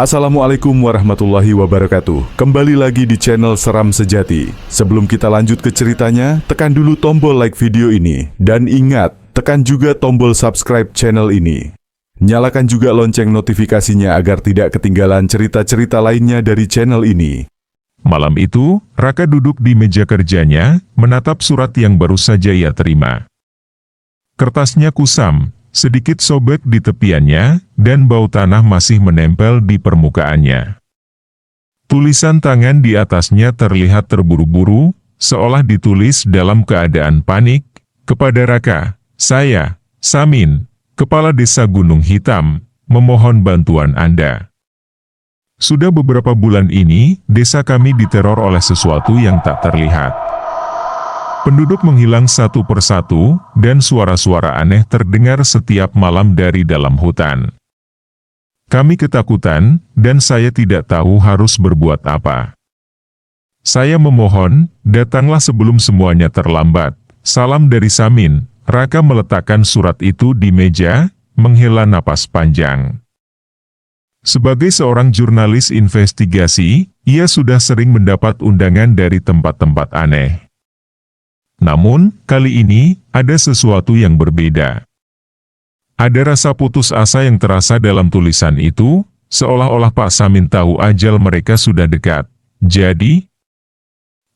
Assalamualaikum warahmatullahi wabarakatuh. Kembali lagi di channel Seram Sejati. Sebelum kita lanjut ke ceritanya, tekan dulu tombol like video ini. Dan ingat, tekan juga tombol subscribe channel ini. Nyalakan juga lonceng notifikasinya agar tidak ketinggalan cerita-cerita lainnya dari channel ini. Malam itu, Raka duduk di meja kerjanya, menatap surat yang baru saja ia terima. Kertasnya kusam, sedikit sobek di tepiannya, dan bau tanah masih menempel di permukaannya. Tulisan tangan di atasnya terlihat terburu-buru, seolah ditulis dalam keadaan panik. Kepada Raka, saya, Samin, Kepala Desa Gunung Hitam, memohon bantuan Anda. Sudah beberapa bulan ini, desa kami diteror oleh sesuatu yang tak terlihat. Penduduk menghilang satu persatu, dan suara-suara aneh terdengar setiap malam dari dalam hutan. Kami ketakutan, dan saya tidak tahu harus berbuat apa. Saya memohon, datanglah sebelum semuanya terlambat. Salam dari Samin. Raka meletakkan surat itu di meja, menghela napas panjang. Sebagai seorang jurnalis investigasi, ia sudah sering mendapat undangan dari tempat-tempat aneh. Namun, kali ini, ada sesuatu yang berbeda. Ada rasa putus asa yang terasa dalam tulisan itu, seolah-olah Pak Samin tahu ajal mereka sudah dekat. Jadi,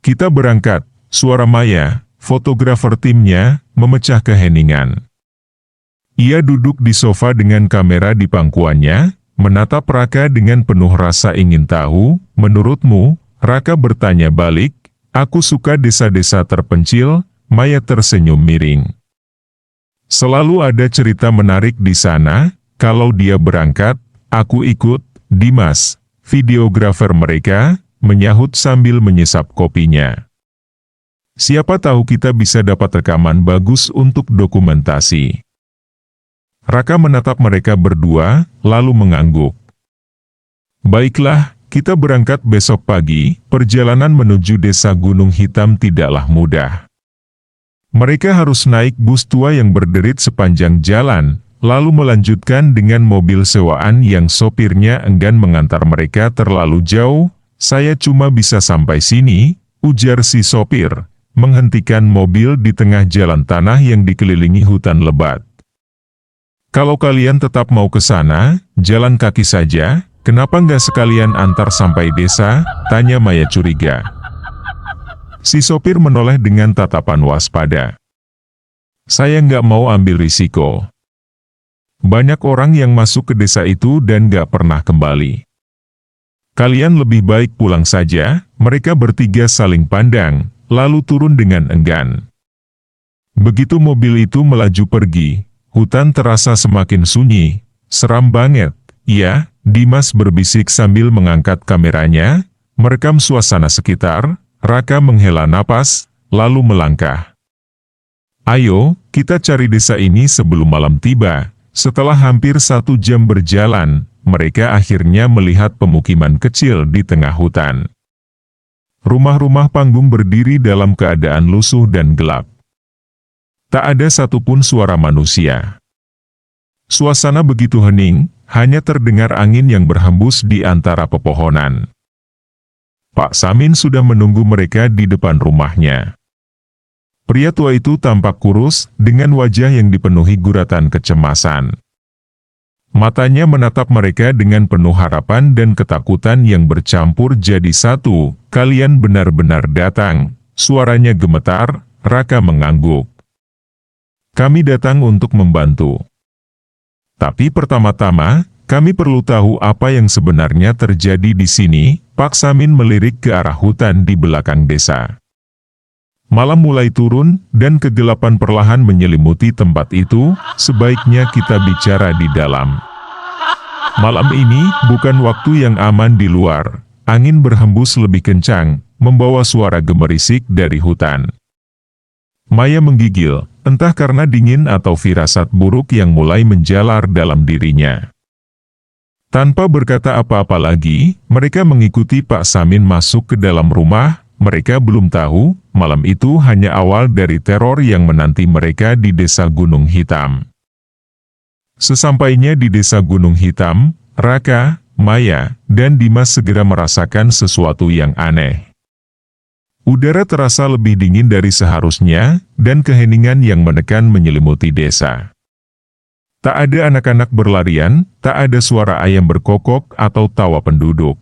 kita berangkat, suara Maya, fotografer timnya, memecah keheningan. Ia duduk di sofa dengan kamera di pangkuannya, menatap Raka dengan penuh rasa ingin tahu. Menurutmu, Raka bertanya balik. Aku suka desa-desa terpencil, Maya tersenyum miring. Selalu ada cerita menarik di sana, kalau dia berangkat, aku ikut. Dimas, videografer mereka, menyahut sambil menyesap kopinya. Siapa tahu kita bisa dapat rekaman bagus untuk dokumentasi. Raka menatap mereka berdua, lalu mengangguk. Baiklah, kita berangkat besok pagi. Perjalanan menuju desa Gunung Hitam tidaklah mudah. Mereka harus naik bus tua yang berderit sepanjang jalan, lalu melanjutkan dengan mobil sewaan yang sopirnya enggan mengantar mereka terlalu jauh. Saya cuma bisa sampai sini, ujar si sopir, menghentikan mobil di tengah jalan tanah yang dikelilingi hutan lebat. Kalau kalian tetap mau ke sana, jalan kaki saja. Kenapa nggak sekalian antar sampai desa? Tanya Maya curiga. Si sopir menoleh dengan tatapan waspada. Saya nggak mau ambil risiko. Banyak orang yang masuk ke desa itu dan nggak pernah kembali. Kalian lebih baik pulang saja. Mereka bertiga saling pandang, lalu turun dengan enggan. Begitu mobil itu melaju pergi, hutan terasa semakin sunyi. Seram banget, iya. Dimas berbisik sambil mengangkat kameranya, merekam suasana sekitar. Raka menghela napas, lalu melangkah. Ayo, kita cari desa ini sebelum malam tiba. Setelah hampir 1 jam berjalan, mereka akhirnya melihat pemukiman kecil di tengah hutan. Rumah-rumah panggung berdiri dalam keadaan lusuh dan gelap. Tak ada satupun suara manusia. Suasana begitu hening, hanya terdengar angin yang berhembus di antara pepohonan. Pak Samin sudah menunggu mereka di depan rumahnya. Pria tua itu tampak kurus, dengan wajah yang dipenuhi guratan kecemasan. Matanya menatap mereka dengan penuh harapan dan ketakutan yang bercampur jadi satu. Kalian benar-benar datang, suaranya gemetar. Raka mengangguk. Kami datang untuk membantu. Tapi pertama-tama, kami perlu tahu apa yang sebenarnya terjadi di sini. Pak Samin melirik ke arah hutan di belakang desa. Malam mulai turun, dan kegelapan perlahan menyelimuti tempat itu. Sebaiknya kita bicara di dalam. Malam ini, bukan waktu yang aman di luar. Angin berhembus lebih kencang, membawa suara gemerisik dari hutan. Maya menggigil, entah karena dingin atau firasat buruk yang mulai menjalar dalam dirinya. Tanpa berkata apa-apa lagi, mereka mengikuti Pak Samin masuk ke dalam rumah. Mereka belum tahu, malam itu hanya awal dari teror yang menanti mereka di desa Gunung Hitam. Sesampainya di desa Gunung Hitam, Raka, Maya, dan Dimas segera merasakan sesuatu yang aneh. Udara terasa lebih dingin dari seharusnya, dan keheningan yang menekan menyelimuti desa. Tak ada anak-anak berlarian, tak ada suara ayam berkokok atau tawa penduduk.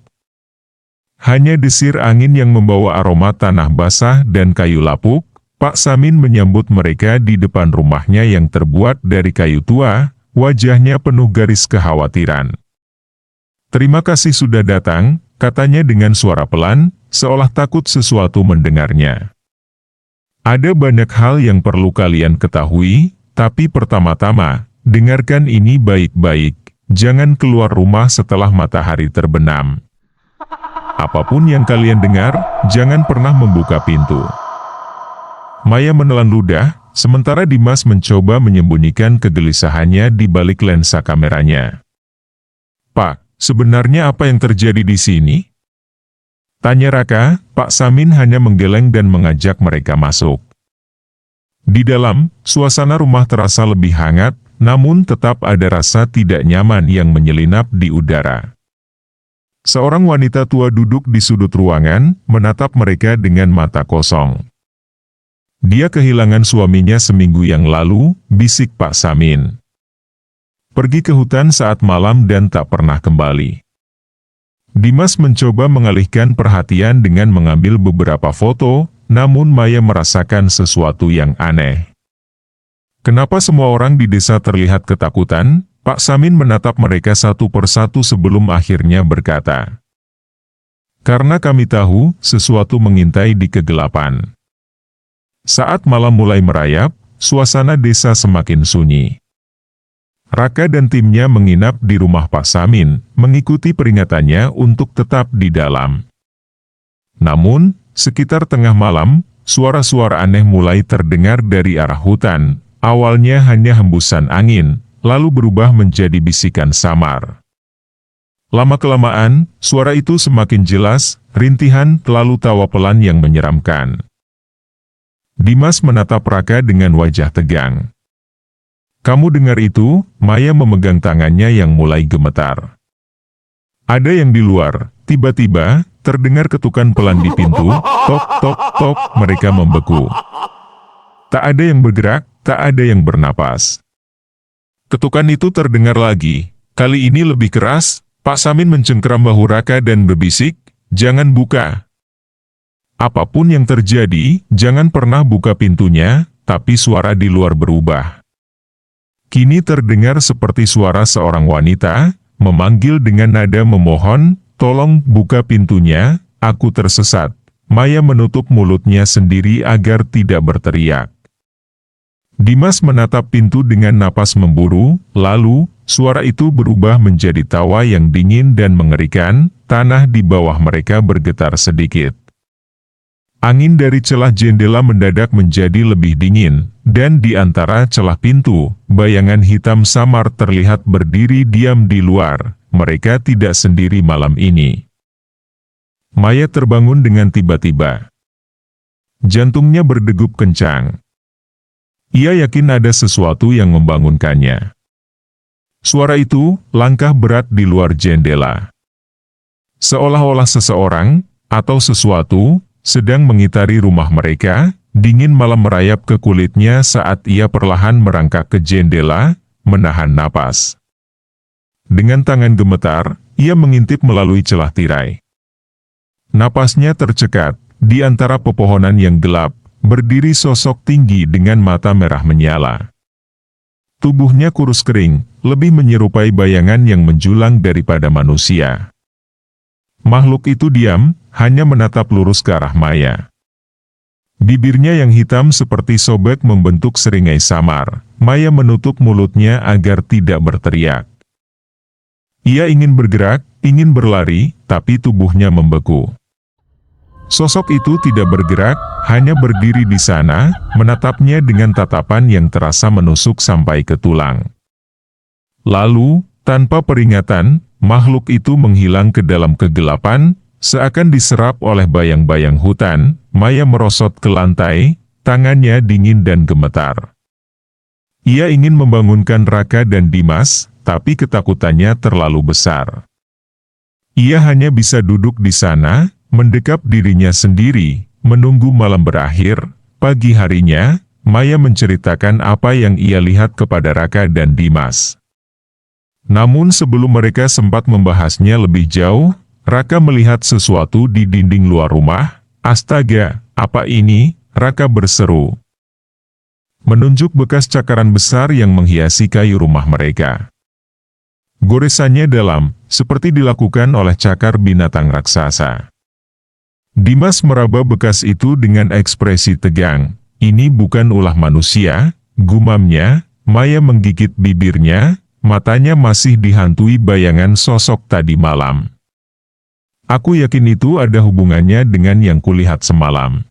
Hanya desir angin yang membawa aroma tanah basah dan kayu lapuk. Pak Samin menyambut mereka di depan rumahnya yang terbuat dari kayu tua, wajahnya penuh garis kekhawatiran. "Terima kasih sudah datang," katanya dengan suara pelan, seolah takut sesuatu mendengarnya. "Ada banyak hal yang perlu kalian ketahui, tapi pertama-tama, dengarkan ini baik-baik, jangan keluar rumah setelah matahari terbenam. Apapun yang kalian dengar, jangan pernah membuka pintu." Maya menelan ludah, sementara Dimas mencoba menyembunyikan kegelisahannya di balik lensa kameranya. "Pak, sebenarnya apa yang terjadi di sini?" tanya Raka. Pak Samin hanya menggeleng dan mengajak mereka masuk. Di dalam, suasana rumah terasa lebih hangat, namun tetap ada rasa tidak nyaman yang menyelinap di udara. Seorang wanita tua duduk di sudut ruangan, menatap mereka dengan mata kosong. "Dia kehilangan suaminya seminggu yang lalu," bisik Pak Samin. "Pergi ke hutan saat malam dan tak pernah kembali." Dimas mencoba mengalihkan perhatian dengan mengambil beberapa foto, namun Maya merasakan sesuatu yang aneh. "Kenapa semua orang di desa terlihat ketakutan?" Pak Samin menatap mereka satu persatu sebelum akhirnya berkata, "Karena kami tahu sesuatu mengintai di kegelapan." Saat malam mulai merayap, suasana desa semakin sunyi. Raka dan timnya menginap di rumah Pak Samin, mengikuti peringatannya untuk tetap di dalam. Namun, sekitar tengah malam, suara-suara aneh mulai terdengar dari arah hutan. Awalnya hanya hembusan angin, lalu berubah menjadi bisikan samar. Lama-kelamaan, suara itu semakin jelas, rintihan, lalu tawa pelan yang menyeramkan. Dimas menatap Raka dengan wajah tegang. "Kamu dengar itu?" Maya memegang tangannya yang mulai gemetar. "Ada yang di luar." Tiba-tiba, terdengar ketukan pelan di pintu, tok tok tok, mereka membeku. Tak ada yang bergerak, tak ada yang bernapas. Ketukan itu terdengar lagi, kali ini lebih keras. Pak Samin mencengkeram bahu Raka dan berbisik, "Jangan buka. Apapun yang terjadi, jangan pernah buka pintunya." Tapi suara di luar berubah. Kini terdengar seperti suara seorang wanita, memanggil dengan nada memohon, "Tolong buka pintunya, aku tersesat." Maya menutup mulutnya sendiri agar tidak berteriak. Dimas menatap pintu dengan napas memburu, lalu, suara itu berubah menjadi tawa yang dingin dan mengerikan, tanah di bawah mereka bergetar sedikit. Angin dari celah jendela mendadak menjadi lebih dingin, dan di antara celah pintu, bayangan hitam samar terlihat berdiri diam di luar. Mereka tidak sendiri malam ini. Maya terbangun dengan tiba-tiba. Jantungnya berdegup kencang. Ia yakin ada sesuatu yang membangunkannya. Suara itu, langkah berat di luar jendela. Seolah-olah seseorang, atau sesuatu, sedang mengitari rumah mereka. Dingin malam merayap ke kulitnya saat ia perlahan merangkak ke jendela, menahan napas. Dengan tangan gemetar, ia mengintip melalui celah tirai. Napasnya tercekat, di antara pepohonan yang gelap, berdiri sosok tinggi dengan mata merah menyala. Tubuhnya kurus kering, lebih menyerupai bayangan yang menjulang daripada manusia. Makhluk itu diam, hanya menatap lurus ke arah Maya. Bibirnya yang hitam seperti sobek membentuk seringai samar. Maya menutup mulutnya agar tidak berteriak. Ia ingin bergerak, ingin berlari, tapi tubuhnya membeku. Sosok itu tidak bergerak, hanya berdiri di sana, menatapnya dengan tatapan yang terasa menusuk sampai ke tulang. Lalu, tanpa peringatan, makhluk itu menghilang ke dalam kegelapan, seakan diserap oleh bayang-bayang hutan. Maya merosot ke lantai, tangannya dingin dan gemetar. Ia ingin membangunkan Raka dan Dimas, tapi ketakutannya terlalu besar. Ia hanya bisa duduk di sana, mendekap dirinya sendiri, menunggu malam berakhir. Pagi harinya, Maya menceritakan apa yang ia lihat kepada Raka dan Dimas. Namun sebelum mereka sempat membahasnya lebih jauh, Raka melihat sesuatu di dinding luar rumah. "Astaga, apa ini?" Raka berseru, menunjuk bekas cakaran besar yang menghiasi kayu rumah mereka. Goresannya dalam, seperti dilakukan oleh cakar binatang raksasa. Dimas meraba bekas itu dengan ekspresi tegang. "Ini bukan ulah manusia," gumamnya. Maya menggigit bibirnya, matanya masih dihantui bayangan sosok tadi malam. "Aku yakin itu ada hubungannya dengan yang kulihat semalam."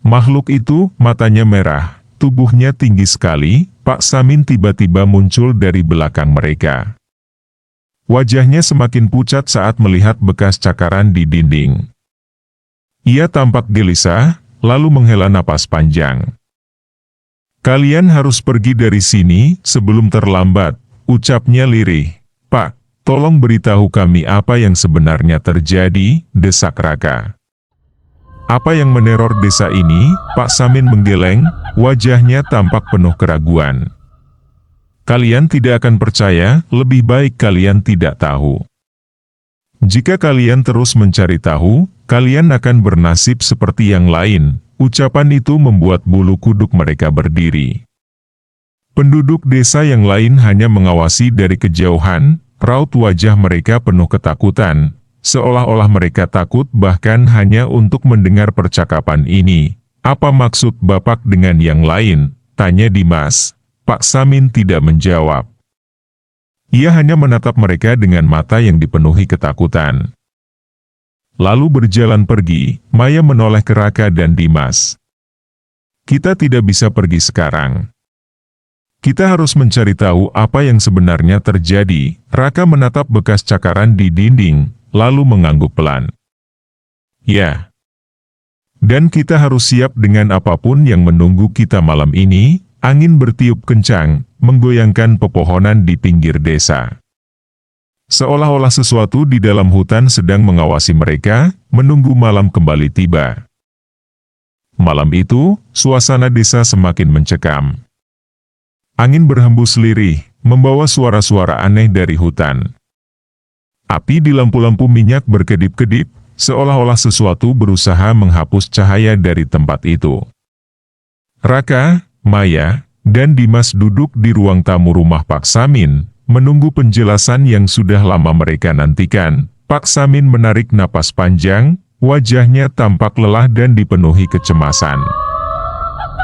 Makhluk itu, matanya merah, tubuhnya tinggi sekali. Pak Samin tiba-tiba muncul dari belakang mereka. Wajahnya semakin pucat saat melihat bekas cakaran di dinding. Ia tampak gelisah, lalu menghela napas panjang. "Kalian harus pergi dari sini sebelum terlambat," ucapnya lirih. "Pak, tolong beritahu kami apa yang sebenarnya terjadi," desak Raka. "Apa yang meneror desa ini?" Pak Samin menggeleng, wajahnya tampak penuh keraguan. "Kalian tidak akan percaya, lebih baik kalian tidak tahu. Jika kalian terus mencari tahu, kalian akan bernasib seperti yang lain." Ucapan itu membuat bulu kuduk mereka berdiri. Penduduk desa yang lain hanya mengawasi dari kejauhan, raut wajah mereka penuh ketakutan, seolah-olah mereka takut bahkan hanya untuk mendengar percakapan ini. "Apa maksud Bapak dengan yang lain?" tanya Dimas. Pak Samin tidak menjawab. Ia hanya menatap mereka dengan mata yang dipenuhi ketakutan. Lalu berjalan pergi. Maya menoleh ke Raka dan Dimas. "Kita tidak bisa pergi sekarang. Kita harus mencari tahu apa yang sebenarnya terjadi." Raka menatap bekas cakaran di dinding, lalu mengangguk pelan. "Ya. Dan kita harus siap dengan apapun yang menunggu kita malam ini." Angin bertiup kencang, menggoyangkan pepohonan di pinggir desa. Seolah-olah sesuatu di dalam hutan sedang mengawasi mereka, menunggu malam kembali tiba. Malam itu, suasana desa semakin mencekam. Angin berhembus lirih, membawa suara-suara aneh dari hutan. Api di lampu-lampu minyak berkedip-kedip, seolah-olah sesuatu berusaha menghapus cahaya dari tempat itu. Raka, Maya, dan Dimas duduk di ruang tamu rumah Pak Samin, menunggu penjelasan yang sudah lama mereka nantikan. Pak Samin menarik napas panjang, wajahnya tampak lelah dan dipenuhi kecemasan.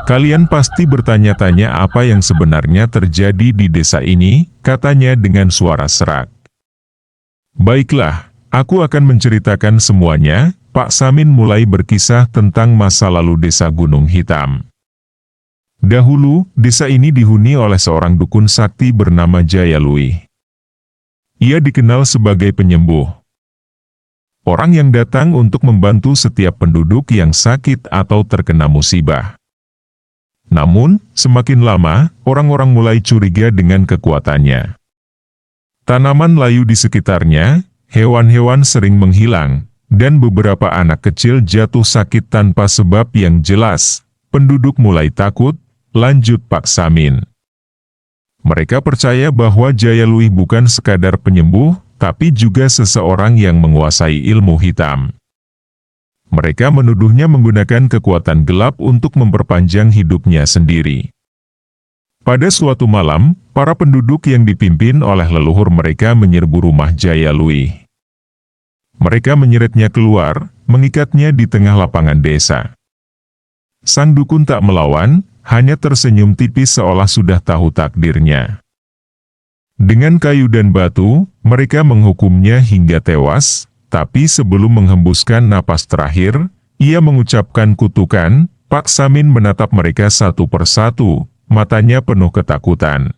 "Kalian pasti bertanya-tanya apa yang sebenarnya terjadi di desa ini," katanya dengan suara serak. "Baiklah, aku akan menceritakan semuanya." Pak Samin mulai berkisah tentang masa lalu desa Gunung Hitam. Dahulu, desa ini dihuni oleh seorang dukun sakti bernama Jayaluih. Ia dikenal sebagai penyembuh. Orang yang datang untuk membantu setiap penduduk yang sakit atau terkena musibah. Namun, semakin lama, orang-orang mulai curiga dengan kekuatannya. Tanaman layu di sekitarnya, hewan-hewan sering menghilang, dan beberapa anak kecil jatuh sakit tanpa sebab yang jelas. Penduduk mulai takut. Lanjut Pak Samin. Mereka percaya bahwa Jayaluih bukan sekadar penyembuh, tapi juga seseorang yang menguasai ilmu hitam. Mereka menuduhnya menggunakan kekuatan gelap untuk memperpanjang hidupnya sendiri. Pada suatu malam, para penduduk yang dipimpin oleh leluhur mereka menyerbu rumah Jayaluih. Mereka menyeretnya keluar, mengikatnya di tengah lapangan desa. Sang dukun tak melawan, hanya tersenyum tipis seolah sudah tahu takdirnya. Dengan kayu dan batu, mereka menghukumnya hingga tewas, tapi sebelum menghembuskan napas terakhir, ia mengucapkan kutukan. Pak Samin menatap mereka satu persatu, matanya penuh ketakutan.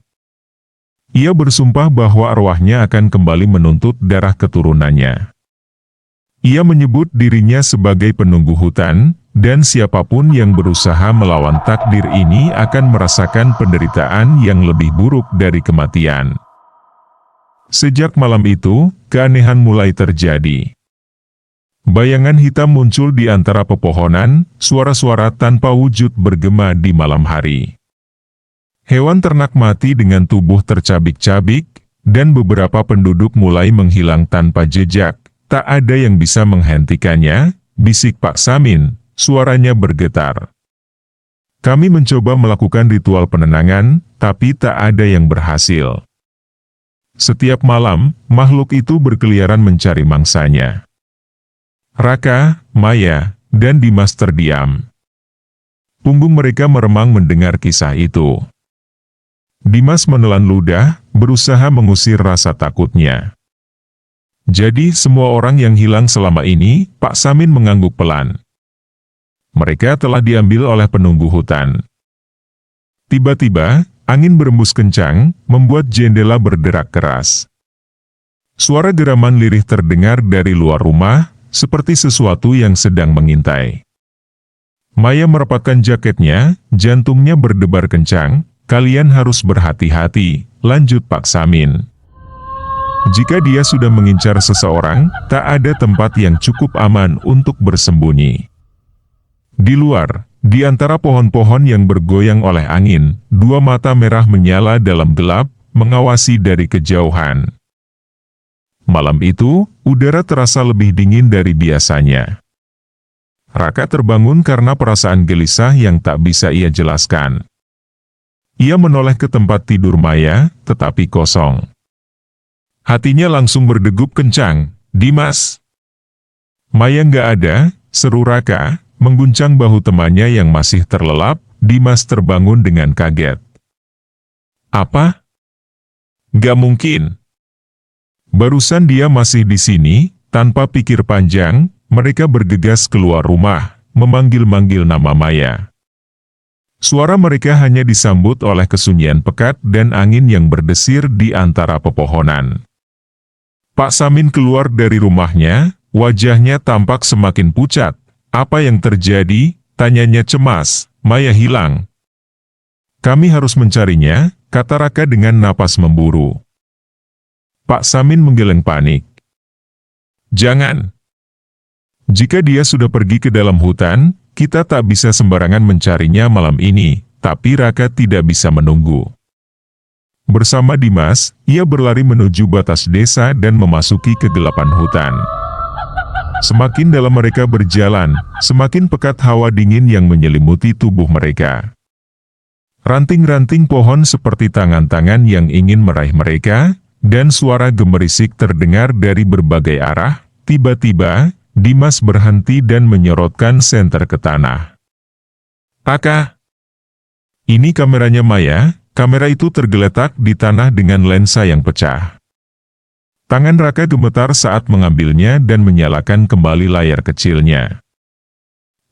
Ia bersumpah bahwa arwahnya akan kembali menuntut darah keturunannya. Ia menyebut dirinya sebagai penunggu hutan, dan siapapun yang berusaha melawan takdir ini akan merasakan penderitaan yang lebih buruk dari kematian. Sejak malam itu, keanehan mulai terjadi. Bayangan hitam muncul di antara pepohonan, suara-suara tanpa wujud bergema di malam hari. Hewan ternak mati dengan tubuh tercabik-cabik, dan beberapa penduduk mulai menghilang tanpa jejak. Tak ada yang bisa menghentikannya, bisik Pak Samin, suaranya bergetar. Kami mencoba melakukan ritual penenangan, tapi tak ada yang berhasil. Setiap malam, makhluk itu berkeliaran mencari mangsanya. Raka, Maya, dan Dimas terdiam. Punggung mereka meremang mendengar kisah itu. Dimas menelan ludah, berusaha mengusir rasa takutnya. Jadi semua orang yang hilang selama ini, Pak Samin mengangguk pelan. Mereka telah diambil oleh penunggu hutan. Tiba-tiba, angin berembus kencang, membuat jendela berderak keras. Suara geraman lirih terdengar dari luar rumah, seperti sesuatu yang sedang mengintai. Maya merapatkan jaketnya, jantungnya berdebar kencang. Kalian harus berhati-hati, lanjut Pak Samin. Jika dia sudah mengincar seseorang, tak ada tempat yang cukup aman untuk bersembunyi. Di luar, di antara pohon-pohon yang bergoyang oleh angin, dua mata merah menyala dalam gelap, mengawasi dari kejauhan. Malam itu, udara terasa lebih dingin dari biasanya. Raka terbangun karena perasaan gelisah yang tak bisa ia jelaskan. Ia menoleh ke tempat tidur Maya, tetapi kosong. Hatinya langsung berdegup kencang. Dimas! Maya nggak ada, seru Raka, mengguncang bahu temannya yang masih terlelap. Dimas terbangun dengan kaget. Apa? Nggak mungkin. Barusan dia masih di sini, tanpa pikir panjang, mereka bergegas keluar rumah, memanggil-manggil nama Maya. Suara mereka hanya disambut oleh kesunyian pekat dan angin yang berdesir di antara pepohonan. Pak Samin keluar dari rumahnya, wajahnya tampak semakin pucat. Apa yang terjadi? Tanyanya cemas. Maya hilang. Kami harus mencarinya, kata Raka dengan napas memburu. Pak Samin menggeleng panik. Jangan. Jika dia sudah pergi ke dalam hutan, kita tak bisa sembarangan mencarinya malam ini, tapi Raka tidak bisa menunggu. Bersama Dimas, ia berlari menuju batas desa dan memasuki kegelapan hutan. Semakin dalam mereka berjalan, semakin pekat hawa dingin yang menyelimuti tubuh mereka. Ranting-ranting pohon seperti tangan-tangan yang ingin meraih mereka, dan suara gemerisik terdengar dari berbagai arah. Tiba-tiba, Dimas berhenti dan menyorotkan senter ke tanah. Raka! Ini kameranya Maya. Kamera itu tergeletak di tanah dengan lensa yang pecah. Tangan Raka gemetar saat mengambilnya dan menyalakan kembali layar kecilnya.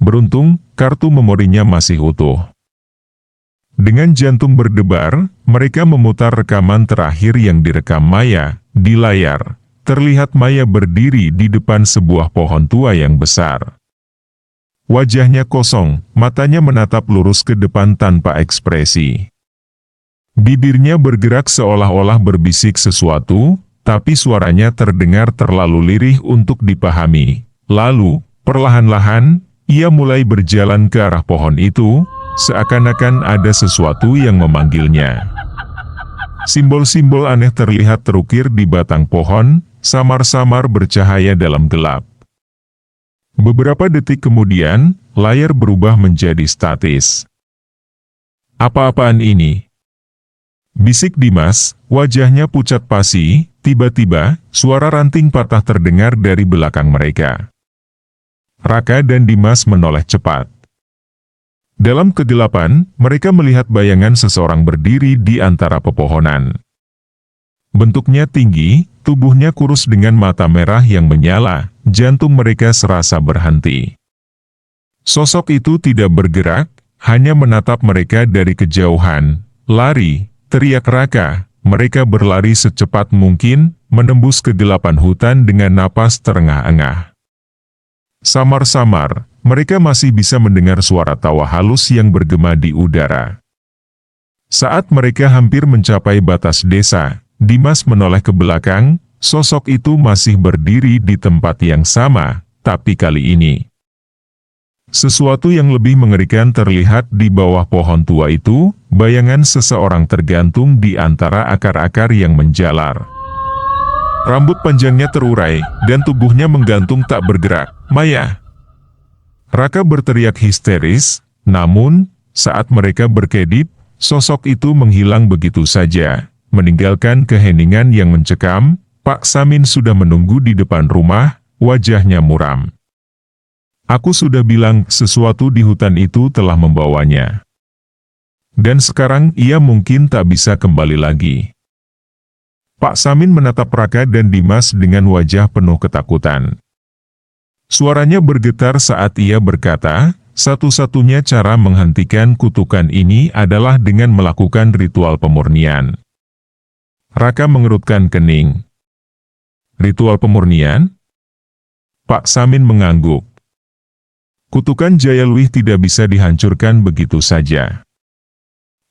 Beruntung, kartu memorinya masih utuh. Dengan jantung berdebar, mereka memutar rekaman terakhir yang direkam Maya. Di layar, terlihat Maya berdiri di depan sebuah pohon tua yang besar. Wajahnya kosong, matanya menatap lurus ke depan tanpa ekspresi. Bibirnya bergerak seolah-olah berbisik sesuatu, tapi suaranya terdengar terlalu lirih untuk dipahami. Lalu, perlahan-lahan, ia mulai berjalan ke arah pohon itu, seakan-akan ada sesuatu yang memanggilnya. Simbol-simbol aneh terlihat terukir di batang pohon, samar-samar bercahaya dalam gelap. Beberapa detik kemudian, layar berubah menjadi statis. Apa-apaan ini? Bisik Dimas, wajahnya pucat pasi. Tiba-tiba, suara ranting patah terdengar dari belakang mereka. Raka dan Dimas menoleh cepat. Dalam kegelapan, mereka melihat bayangan seseorang berdiri di antara pepohonan. Bentuknya tinggi, tubuhnya kurus dengan mata merah yang menyala, jantung mereka serasa berhenti. Sosok itu tidak bergerak, hanya menatap mereka dari kejauhan. Lari, teriak Raka, mereka berlari secepat mungkin, menembus kegelapan hutan dengan napas terengah-engah. Samar-samar, mereka masih bisa mendengar suara tawa halus yang bergema di udara. Saat mereka hampir mencapai batas desa, Dimas menoleh ke belakang, sosok itu masih berdiri di tempat yang sama, tapi kali ini sesuatu yang lebih mengerikan terlihat di bawah pohon tua itu, bayangan seseorang tergantung di antara akar-akar yang menjalar. Rambut panjangnya terurai, dan tubuhnya menggantung tak bergerak. "Maya!" Raka berteriak histeris, namun, saat mereka berkedip, sosok itu menghilang begitu saja, meninggalkan keheningan yang mencekam. Pak Samin sudah menunggu di depan rumah, wajahnya muram. "Aku sudah bilang sesuatu di hutan itu telah membawanya. Dan sekarang ia mungkin tak bisa kembali lagi." Pak Samin menatap Raka dan Dimas dengan wajah penuh ketakutan. Suaranya bergetar saat ia berkata, satu-satunya cara menghentikan kutukan ini adalah dengan melakukan ritual pemurnian. Raka mengerutkan kening. "Ritual pemurnian?" Pak Samin mengangguk. "Kutukan Jayalwih tidak bisa dihancurkan begitu saja.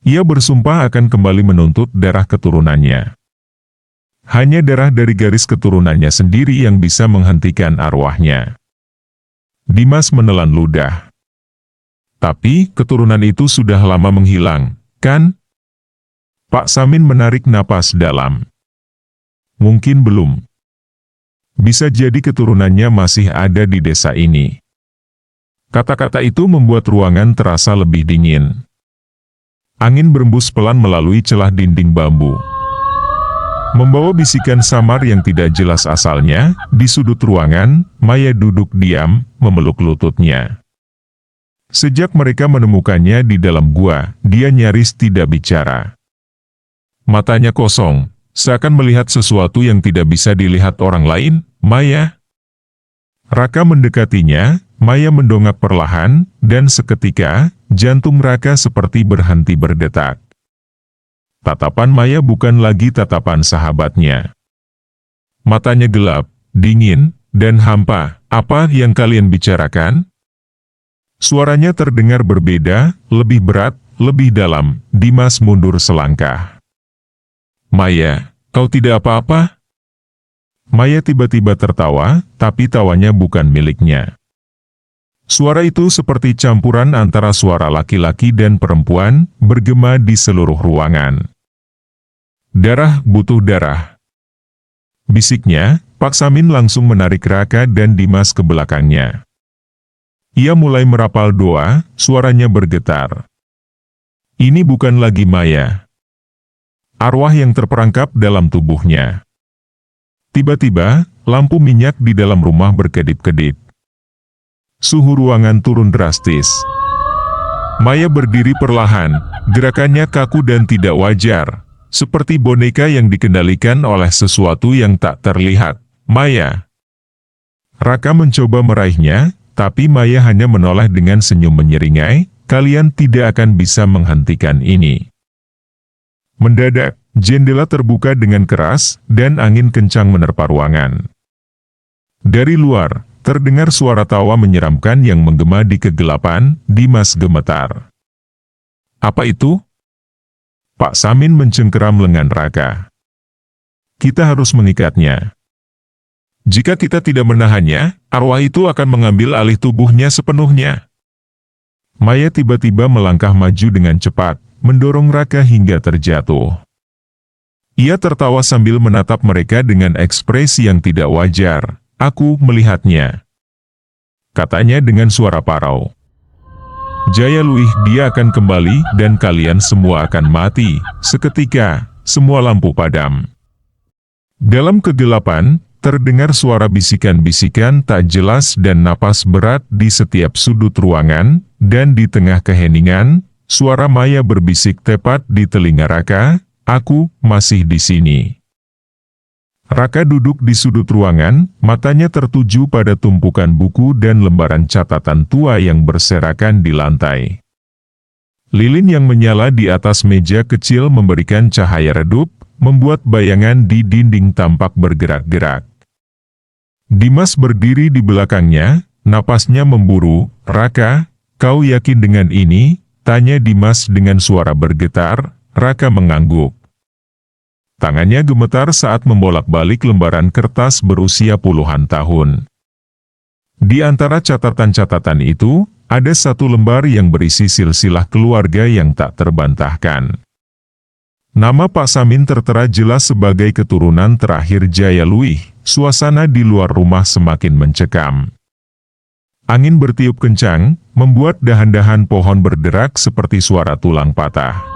Ia bersumpah akan kembali menuntut darah keturunannya. Hanya darah dari garis keturunannya sendiri yang bisa menghentikan arwahnya." Dimas menelan ludah. "Tapi, keturunan itu sudah lama menghilang, kan?" Pak Samin menarik napas dalam. "Mungkin belum. Bisa jadi keturunannya masih ada di desa ini." Kata-kata itu membuat ruangan terasa lebih dingin. Angin berembus pelan melalui celah dinding bambu, membawa bisikan samar yang tidak jelas asalnya. Di sudut ruangan, Maya duduk diam, memeluk lututnya. Sejak mereka menemukannya di dalam gua, dia nyaris tidak bicara. Matanya kosong, seakan melihat sesuatu yang tidak bisa dilihat orang lain. "Maya?" Raka mendekatinya. Maya mendongak perlahan, dan seketika, jantung Raka seperti berhenti berdetak. Tatapan Maya bukan lagi tatapan sahabatnya. Matanya gelap, dingin, dan hampa. "Apa yang kalian bicarakan?" Suaranya terdengar berbeda, lebih berat, lebih dalam. Dimas mundur selangkah. "Maya, kau tidak apa-apa?" Maya tiba-tiba tertawa, tapi tawanya bukan miliknya. Suara itu seperti campuran antara suara laki-laki dan perempuan, bergema di seluruh ruangan. "Darah butuh darah," bisiknya. Pak Samin langsung menarik Raka dan Dimas ke belakangnya. Ia mulai merapal doa, suaranya bergetar. Ini bukan lagi Maya. Arwah yang terperangkap dalam tubuhnya. Tiba-tiba, lampu minyak di dalam rumah berkedip-kedip. Suhu ruangan turun drastis. Maya berdiri perlahan, gerakannya kaku dan tidak wajar, seperti boneka yang dikendalikan oleh sesuatu yang tak terlihat. "Maya!" Raka mencoba meraihnya, tapi Maya hanya menoleh dengan senyum menyeringai. "Kalian tidak akan bisa menghentikan ini." Mendadak, jendela terbuka dengan keras, dan angin kencang menerpa ruangan. Dari luar, terdengar suara tawa menyeramkan yang menggema di kegelapan. Dimas gemetar. "Apa itu?" Pak Samin mencengkeram lengan Raka. "Kita harus mengikatnya. Jika kita tidak menahannya, arwah itu akan mengambil alih tubuhnya sepenuhnya." Maya tiba-tiba melangkah maju dengan cepat, mendorong Raka hingga terjatuh. Ia tertawa sambil menatap mereka dengan ekspresi yang tidak wajar. "Aku melihatnya," katanya dengan suara parau. "Jayalwih, dia akan kembali dan kalian semua akan mati." Seketika, semua lampu padam. Dalam kegelapan, terdengar suara bisikan-bisikan tak jelas dan napas berat di setiap sudut ruangan, dan di tengah keheningan, suara Maya berbisik tepat di telinga Raka, "Aku masih di sini." Raka duduk di sudut ruangan, matanya tertuju pada tumpukan buku dan lembaran catatan tua yang berserakan di lantai. Lilin yang menyala di atas meja kecil memberikan cahaya redup, membuat bayangan di dinding tampak bergerak-gerak. Dimas berdiri di belakangnya, napasnya memburu. "Raka, kau yakin dengan ini?" tanya Dimas dengan suara bergetar. Raka mengangguk. Tangannya gemetar saat membolak-balik lembaran kertas berusia puluhan tahun. Di antara catatan-catatan itu, ada satu lembar yang berisi silsilah keluarga yang tak terbantahkan. Nama Pak Samin tertera jelas sebagai keturunan terakhir Jaya Luih. Suasana di luar rumah semakin mencekam. Angin bertiup kencang, membuat dahan-dahan pohon berderak seperti suara tulang patah.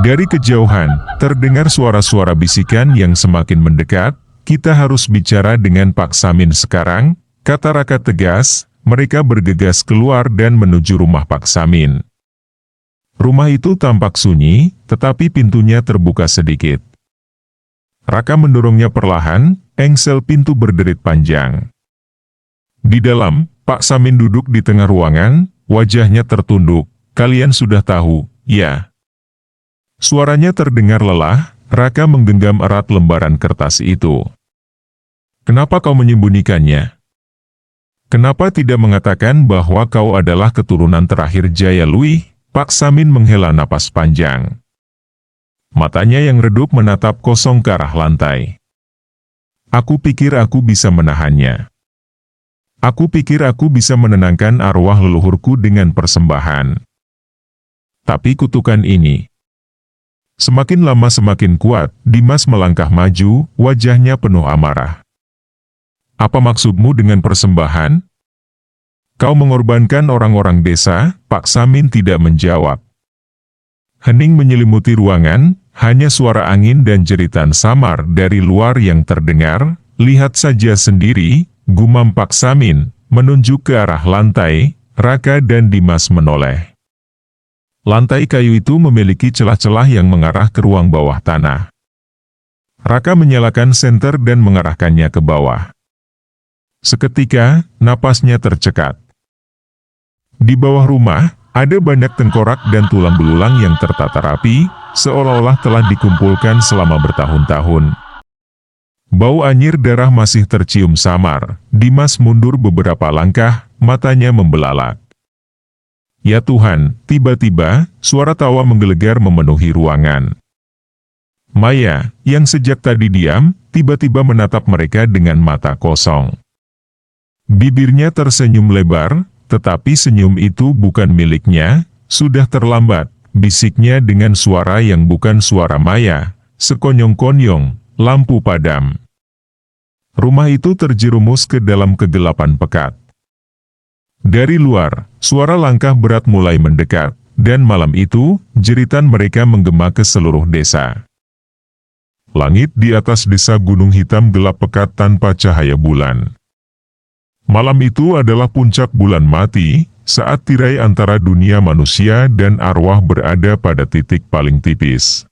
Dari kejauhan, terdengar suara-suara bisikan yang semakin mendekat. Kita harus bicara dengan Pak Samin sekarang, kata Raka tegas. Mereka bergegas keluar dan menuju rumah Pak Samin. Rumah itu tampak sunyi, tetapi pintunya terbuka sedikit. Raka mendorongnya perlahan, engsel pintu berderit panjang. Di dalam, Pak Samin duduk di tengah ruangan, wajahnya tertunduk. Kalian sudah tahu, ya? Suaranya terdengar lelah. Raka menggenggam erat lembaran kertas itu. Kenapa kau menyembunyikannya? Kenapa tidak mengatakan bahwa kau adalah keturunan terakhir Jaya Luih? Pak Samin menghela napas panjang. Matanya yang redup menatap kosong ke arah lantai. Aku pikir aku bisa menahannya. Aku pikir aku bisa menenangkan arwah leluhurku dengan persembahan. Tapi kutukan ini. Semakin lama semakin kuat. Dimas melangkah maju, wajahnya penuh amarah. Apa maksudmu dengan persembahan? Kau mengorbankan orang-orang desa. Pak Samin tidak menjawab. Hening menyelimuti ruangan, hanya suara angin dan jeritan samar dari luar yang terdengar. Lihat saja sendiri, gumam Pak Samin, menunjuk ke arah lantai. Raka dan Dimas menoleh. Lantai kayu itu memiliki celah-celah yang mengarah ke ruang bawah tanah. Raka menyalakan senter dan mengarahkannya ke bawah. Seketika, napasnya tercekat. Di bawah rumah, ada banyak tengkorak dan tulang belulang yang tertata rapi, seolah-olah telah dikumpulkan selama bertahun-tahun. Bau anyir darah masih tercium samar. Dimas mundur beberapa langkah, matanya membelalak. Ya Tuhan, tiba-tiba, suara tawa menggelegar memenuhi ruangan. Maya, yang sejak tadi diam, tiba-tiba menatap mereka dengan mata kosong. Bibirnya tersenyum lebar, tetapi senyum itu bukan miliknya. Sudah terlambat, bisiknya dengan suara yang bukan suara Maya. Sekonyong-konyong, lampu padam. Rumah itu terjerumus ke dalam kegelapan pekat. Dari luar, suara langkah berat mulai mendekat, dan malam itu, jeritan mereka menggema ke seluruh desa. Langit di atas desa Gunung Hitam gelap pekat tanpa cahaya bulan. Malam itu adalah puncak bulan mati, saat tirai antara dunia manusia dan arwah berada pada titik paling tipis.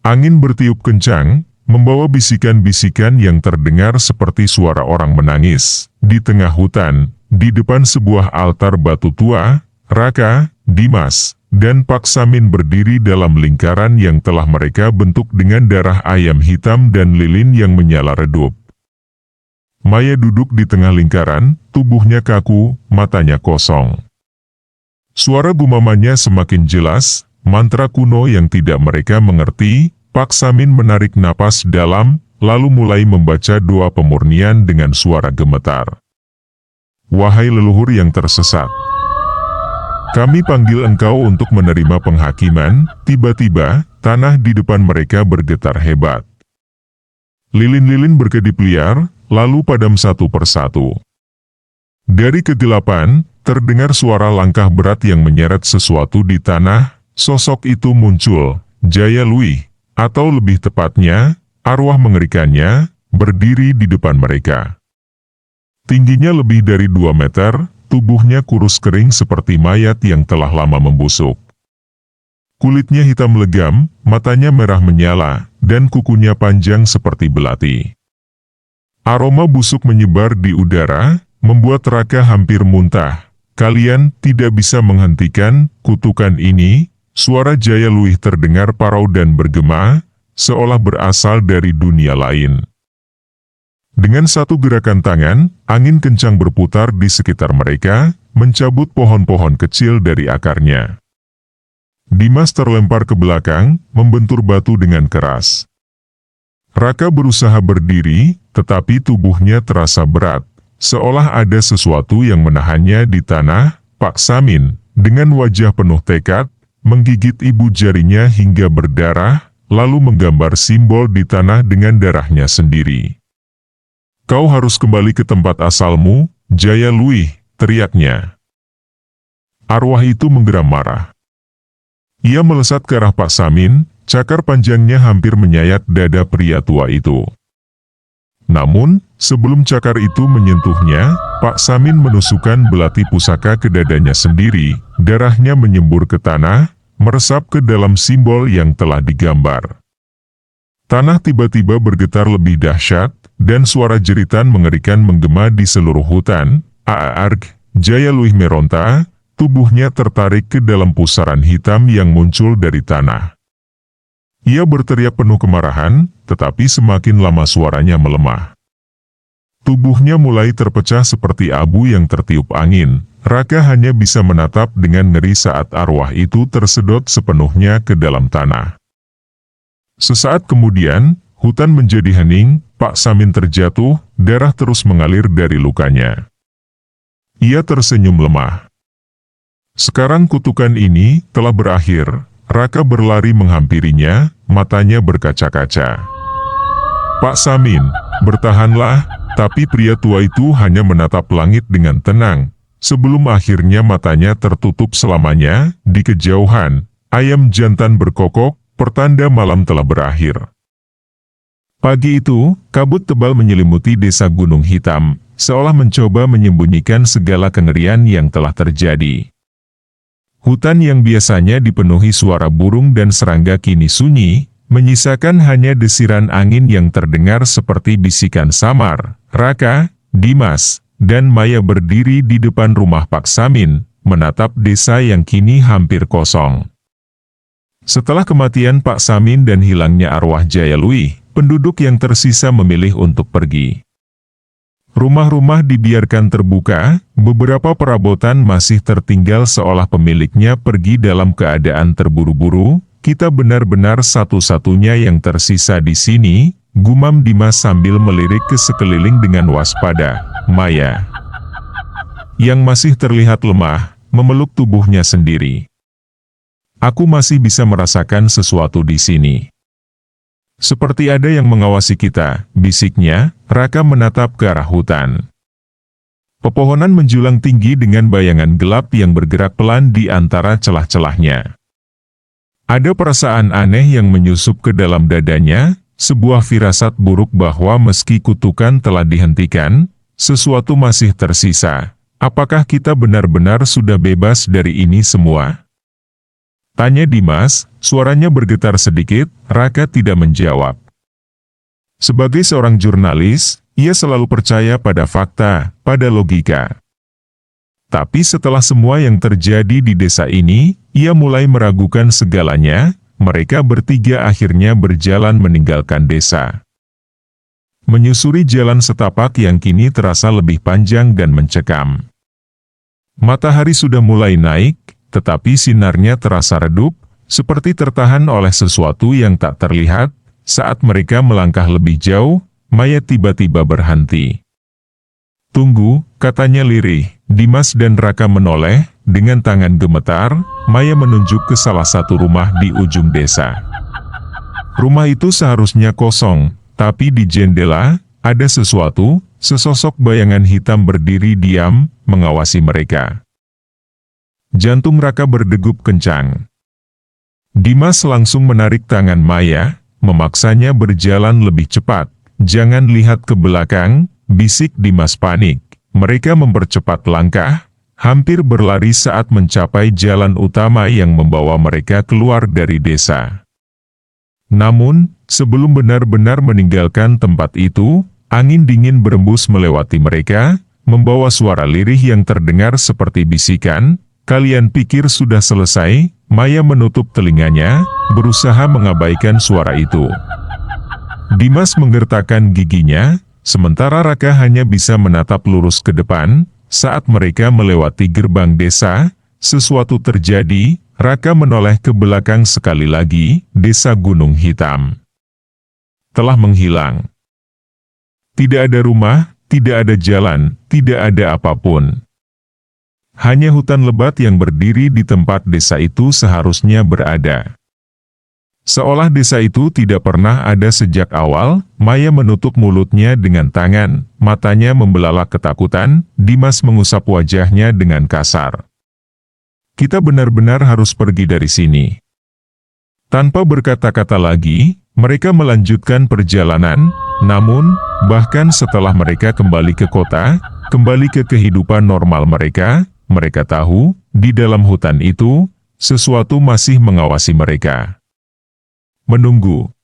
Angin bertiup kencang, membawa bisikan-bisikan yang terdengar seperti suara orang menangis. Di tengah hutan, di depan sebuah altar batu tua, Raka, Dimas, dan Pak Samin berdiri dalam lingkaran yang telah mereka bentuk dengan darah ayam hitam dan lilin yang menyala redup. Maya duduk di tengah lingkaran, tubuhnya kaku, matanya kosong. Suara gumamannya semakin jelas, mantra kuno yang tidak mereka mengerti. Pak Samin menarik napas dalam, lalu mulai membaca doa pemurnian dengan suara gemetar. Wahai leluhur yang tersesat, kami panggil engkau untuk menerima penghakiman. Tiba-tiba, tanah di depan mereka bergetar hebat. Lilin-lilin berkedip liar, lalu padam satu persatu. Dari kegelapan, terdengar suara langkah berat yang menyeret sesuatu di tanah. Sosok itu muncul, Jaya Luih, atau lebih tepatnya, arwah mengerikannya, berdiri di depan mereka. Tingginya lebih dari 2 meter, tubuhnya kurus kering seperti mayat yang telah lama membusuk. Kulitnya hitam legam, matanya merah menyala, dan kukunya panjang seperti belati. Aroma busuk menyebar di udara, membuat Raka hampir muntah. Kalian tidak bisa menghentikan kutukan ini. Suara Jaya Luih terdengar parau dan bergema, seolah berasal dari dunia lain. Dengan satu gerakan tangan, angin kencang berputar di sekitar mereka, mencabut pohon-pohon kecil dari akarnya. Dimas terlempar ke belakang, membentur batu dengan keras. Raka berusaha berdiri, tetapi tubuhnya terasa berat, seolah ada sesuatu yang menahannya di tanah. Pak Samin, dengan wajah penuh tekad, menggigit ibu jarinya hingga berdarah, lalu menggambar simbol di tanah dengan darahnya sendiri. "Kau harus kembali ke tempat asalmu, Jaya Luih," teriaknya. Arwah itu menggeram marah. Ia melesat ke arah Pak Samin, cakar panjangnya hampir menyayat dada pria tua itu. Namun, sebelum cakar itu menyentuhnya, Pak Samin menusukkan belati pusaka ke dadanya sendiri, darahnya menyembur ke tanah, meresap ke dalam simbol yang telah digambar. Tanah tiba-tiba bergetar lebih dahsyat, dan suara jeritan mengerikan menggema di seluruh hutan. Aarg, Jaya Luih meronta, tubuhnya tertarik ke dalam pusaran hitam yang muncul dari tanah. Ia berteriak penuh kemarahan, tetapi semakin lama suaranya melemah. Tubuhnya mulai terpecah seperti abu yang tertiup angin. Raka hanya bisa menatap dengan ngeri saat arwah itu tersedot sepenuhnya ke dalam tanah. Sesaat kemudian, hutan menjadi hening, Pak Samin terjatuh, darah terus mengalir dari lukanya. Ia tersenyum lemah. Sekarang kutukan ini telah berakhir. Raka berlari menghampirinya, matanya berkaca-kaca. "Pak Samin, bertahanlah," tapi pria tua itu hanya menatap langit dengan tenang, sebelum akhirnya matanya tertutup selamanya. Di kejauhan, ayam jantan berkokok, pertanda malam telah berakhir. Pagi itu, kabut tebal menyelimuti desa Gunung Hitam, seolah mencoba menyembunyikan segala kengerian yang telah terjadi. Hutan yang biasanya dipenuhi suara burung dan serangga kini sunyi, menyisakan hanya desiran angin yang terdengar seperti bisikan samar. Raka, Dimas, dan Maya berdiri di depan rumah Pak Samin, menatap desa yang kini hampir kosong. Setelah kematian Pak Samin dan hilangnya arwah Jaya Luih, penduduk yang tersisa memilih untuk pergi. Rumah-rumah dibiarkan terbuka, beberapa perabotan masih tertinggal seolah pemiliknya pergi dalam keadaan terburu-buru. "Kita benar-benar satu-satunya yang tersisa di sini," gumam Dimas sambil melirik ke sekeliling dengan waspada. Maya, yang masih terlihat lemah, memeluk tubuhnya sendiri. "Aku masih bisa merasakan sesuatu di sini. Seperti ada yang mengawasi kita," bisiknya. Raka menatap ke arah hutan. Pepohonan menjulang tinggi dengan bayangan gelap yang bergerak pelan di antara celah-celahnya. Ada perasaan aneh yang menyusup ke dalam dadanya, sebuah firasat buruk bahwa meski kutukan telah dihentikan, sesuatu masih tersisa. "Apakah kita benar-benar sudah bebas dari ini semua?" tanya Dimas, suaranya bergetar sedikit. Raka tidak menjawab. Sebagai seorang jurnalis, ia selalu percaya pada fakta, pada logika. Tapi setelah semua yang terjadi di desa ini, ia mulai meragukan segalanya. Mereka bertiga akhirnya berjalan meninggalkan desa. Menyusuri jalan setapak yang kini terasa lebih panjang dan mencekam. Matahari sudah mulai naik, tetapi sinarnya terasa redup, seperti tertahan oleh sesuatu yang tak terlihat. Saat mereka melangkah lebih jauh, Maya tiba-tiba berhenti. "Tunggu," katanya lirih. Dimas dan Raka menoleh, dengan tangan gemetar, Maya menunjuk ke salah satu rumah di ujung desa. Rumah itu seharusnya kosong, tapi di jendela, ada sesuatu, sesosok bayangan hitam berdiri diam, mengawasi mereka. Jantung Raka berdegup kencang. Dimas langsung menarik tangan Maya, memaksanya berjalan lebih cepat. "Jangan lihat ke belakang," bisik Dimas panik. Mereka mempercepat langkah, hampir berlari saat mencapai jalan utama yang membawa mereka keluar dari desa. Namun, sebelum benar-benar meninggalkan tempat itu, angin dingin berembus melewati mereka, membawa suara lirih yang terdengar seperti bisikan. "Kalian pikir sudah selesai?" Maya menutup telinganya, berusaha mengabaikan suara itu. Dimas menggertakkan giginya, sementara Raka hanya bisa menatap lurus ke depan. Saat mereka melewati gerbang desa, sesuatu terjadi. Raka menoleh ke belakang sekali lagi. Desa Gunung Hitam telah menghilang. Tidak ada rumah, tidak ada jalan, tidak ada apapun. Hanya hutan lebat yang berdiri di tempat desa itu seharusnya berada. Seolah desa itu tidak pernah ada sejak awal. Maya menutup mulutnya dengan tangan, matanya membelalak ketakutan. Dimas mengusap wajahnya dengan kasar. Kita benar-benar harus pergi dari sini. Tanpa berkata-kata lagi, mereka melanjutkan perjalanan. Namun, bahkan setelah mereka kembali ke kota, kembali ke kehidupan normal mereka, mereka tahu, di dalam hutan itu, sesuatu masih mengawasi mereka. Menunggu.